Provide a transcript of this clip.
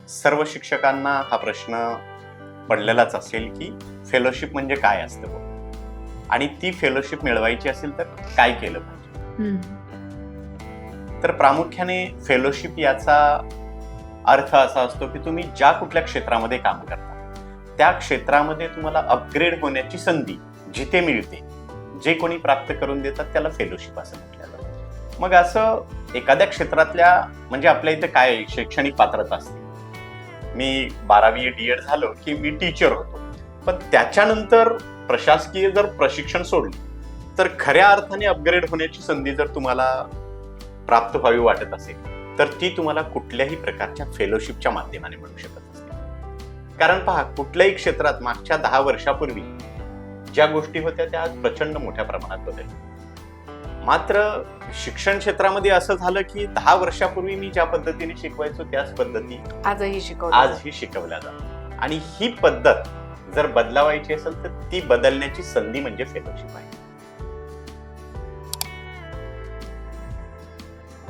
सर्व शिक्षकांना हा प्रश्न पडलेलाच असेल की फेलोशिप म्हणजे काय असतं बुवा? आणि ती फेलोशिप मिळवायची असेल तर काय केलं पाहिजे. तर प्रामुख्याने फेलोशिप याचा अर्थ असा असतो की तुम्ही ज्या कुठल्या क्षेत्रामध्ये काम करता त्या क्षेत्रामध्ये तुम्हाला अपग्रेड होण्याची संधी जिथे मिळते, जे कोणी प्राप्त करून देतात त्याला फेलोशिप असं म्हटलं जातं. मग असं एखाद्या क्षेत्रातल्या म्हणजे आपल्या इथे काय शैक्षणिक पात्रता असते, मी 12वी DED झालो की मी टीचर होतो, पण त्याच्यानंतर प्रशासकीय जर प्रशिक्षण सोडलं तर खऱ्या अर्थाने अपग्रेड होण्याची संधी जर तुम्हाला प्राप्त व्हावी वाटत असेल तर ती तुम्हाला कुठल्याही प्रकारच्या फेलोशिपच्या माध्यमाने मिळू शकत असते. कारण पहा, कुठल्याही क्षेत्रात मागच्या 10 वर्षापूर्वी ज्या गोष्टी होत्या त्या आज प्रचंड मोठ्या प्रमाणात बदलल्या. मात्र शिक्षण क्षेत्रामध्ये असं झालं की 10 वर्षापूर्वी मी ज्या पद्धतीने शिकवायचो त्याच पद्धती आजही शिकवल्या जातात. आणि ही पद्धत जर बदलावायची असेल तर ती बदलण्याची संधी म्हणजे फेलोशिप आहे.